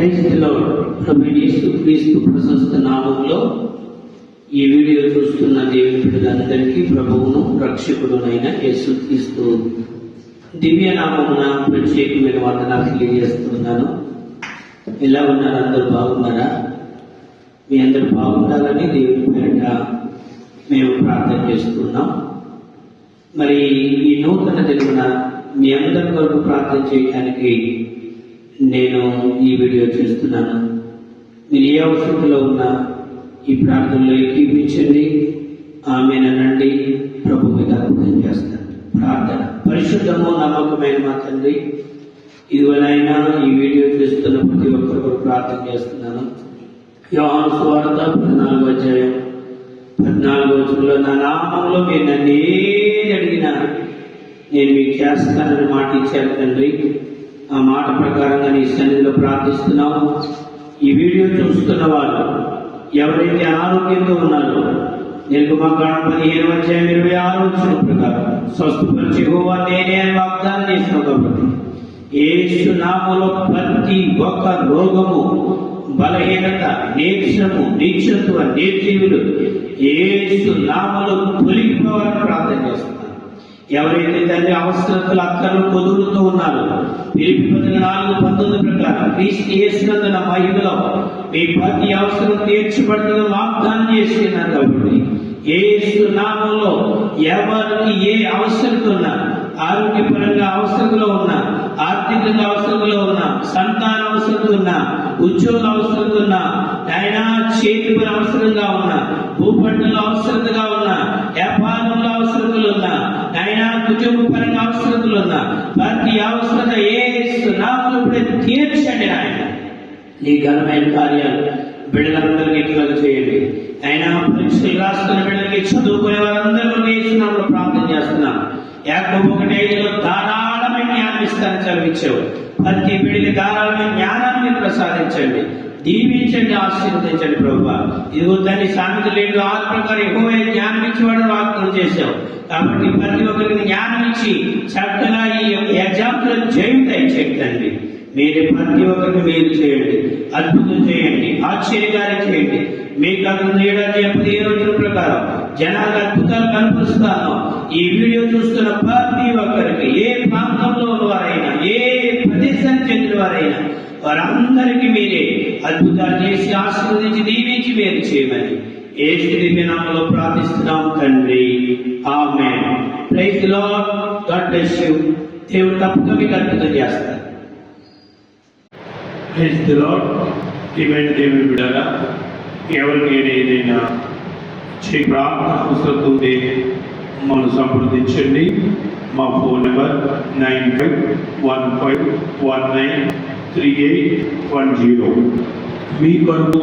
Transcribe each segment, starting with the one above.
క్రైస్తలో క్రీస్తు ప్రశస్త నామంలో ఈ వీడియో చూస్తున్న దేవుని బిడ్డలందరికీ ప్రభువును రక్షకుడునైన యేసుక్రీస్తు దివ్య నామమున ప్రత్యేకమైన వందనాలు తెలియజేస్తున్నాను. ఎలా ఉన్నారు? అందరూ బాగున్నారా? మీ అందరూ బాగుండాలని దేవుని పేరిట మేము ప్రార్థన చేస్తున్నాం. మరి ఈ నూతన దినమున మీ అందరి కొరకు ప్రార్థన చేయడానికి నేను ఈ వీడియో చేస్తున్నాను. మీరు ఏ అవసరంలో ఉన్నా ఈ ప్రార్థనలో ఏకీపించండి, ఆమేనండి. ప్రభు మీద అద్భుతం చేస్తాను. ప్రార్థన. పరిశుద్ధము నమ్మకమైన మా తండ్రి, ఇదివలైనా ఈ వీడియో చూస్తున్న ప్రతి ఒక్కరు ప్రార్థన చేస్తున్నాను. యోహాను సువార్త 14వ అధ్యాయం 14వ వచనంలో నా నామంలో మీరు నన్ను ఏది అడిగినా నేను మీకు చేస్తానని మాట ఇచ్చారు తండ్రి. ఆ మాట ప్రకారంగా నీ సన్నిధిలో ప్రార్థిస్తున్నాము. ఈ వీడియో చూస్తున్న వాళ్ళు ఎవరైతే అనారోగ్యంతో ఉన్నారో నిర్గమకాండం 15వ అధ్యాయం 26వ వచనం ప్రకారం స్వస్థపరిచి యెహోవా నేనే అని వాగ్దానం చేసినావు కాబట్టి యేసు నామములో ప్రతి ఒక్క రోగము, బలహీనత, నీరసము, నిశ్చత్వ, నిర్జీవులు యేసు నామములో తొలగిపోవాలని ప్రార్థన చేస్తున్నాను. ఎవరైతే తండ్రి అవసరతలు అక్కర్లు పొదుగుతూ ఉన్నారో ఫిలిప్పీ 4:19 ప్రకారం క్రీస్తు యేసునందున మహిమలో మీ ప్రతి అవసరం తీర్చబడుతున్న వాగ్దానం చేస్తున్నారు. కాబట్టి యేసు నామములో ఎవరికి ఏ అవసరత ఉన్నా, ఆరోగ్యపరంగా అవసరంలో ఉన్నా, ఆర్థికంగా అవసరంలో ఉన్నా, సంతాన అవసరం ఉన్నా, ఉద్యోగ అవసరం ఉన్నా, ఆయన చేతి పని అవసరంగా ఉన్నా, భూపంటలో అవసరంగా ఉన్నా, వ్యాపారంలో అవసరతలు ఉన్నా, ఆయన కుటుంబ పరంగా అవసరతలు ఉన్నా, ప్రతి అవసరత యేసు నామములో తీర్చండి. ఆయన నీ ఘనమైన కార్యాలు బిడ్డలందరికీ కలుగ చేయండి. ఆయన పరీక్షలు రాస్తున్న బిడ్డలకి, చదువుకునే వారందరూ యేసు నామములో ప్రార్థన చేస్తున్నాం. యాకోబు 1:5లో ధారాళమైన జ్ఞానం ఇస్తానని చదివించావు. ప్రతి బిడ్డకి ధారాళమైన జ్ఞానాన్ని ప్రసాదించండి, దీవించండి, ఆశీర్వదించండి ప్రభువా. ఇదిగో దాన్ని సామెతలు 7:6 ప్రకారం యెహోవా జ్ఞానం ఇచ్చేవాడు వాగ్దానం చేశావు. కాబట్టి ప్రతి ఒక్కరికి జ్ఞానం ఇచ్చి చక్కగా ఈ ఎగ్జామ్స్ లో జయం దయచేయండి. మీరు ప్రతి ఒక్కరికి మేలు చేయండి, అద్భుతం చేయండి, ఆశ్చర్యకార్యం చేయండి. మీకు అక్కడ 7:15 రోజుల ప్రకారం జనాలకు అద్భుతాలు కనిపిస్తాను. ఈ వీడియో చూస్తున్న ప్రతి ఒక్కరికి, ఏ ప్రాంతంలో ఉన్నవారైనా, ఏ ప్రదేశానికి చెందిన వారైనా, వారందరికీ మీరే అద్భుతాలు చేసి ఆశీర్వదించి దీవించి మేలు చేయమని యేసు దివ్య నామములో ప్రార్థిస్తున్నాం తండ్రి. Amen. Praise the lord. God bless you. దేవుడు తప్పక మీకు అద్భుతం చేస్తారు. Praise the lord. ఈవెంట్ దేవుని బిడ్డలారా, ఎవరికి ఏదైనా ప్రార్థన అవసరం ఉంటే మనం సంప్రదించండి. మా ఫోన్ నెంబర్ 9515193810. మీ కొరకు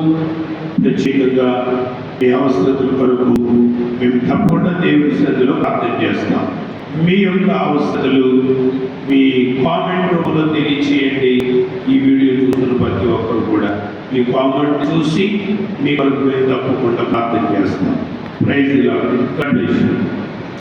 ప్రత్యేకంగా మీ అవసరతల కొరకు మేము తప్పకుండా దేవుని సన్నిధిలో ప్రార్థన చేస్తాం. మీ యొక్క అవసరతలు మీ కామెంట్ రూపంలో తెలియచేయండి. ఈ వీడియో చూస్తున్న ప్రతి ఒక్కరు కూడా మీ కామెంట్ చూసి మీ కొరకు మేము తప్పకుండా ప్రార్థన చేస్తాం. Praise the lord.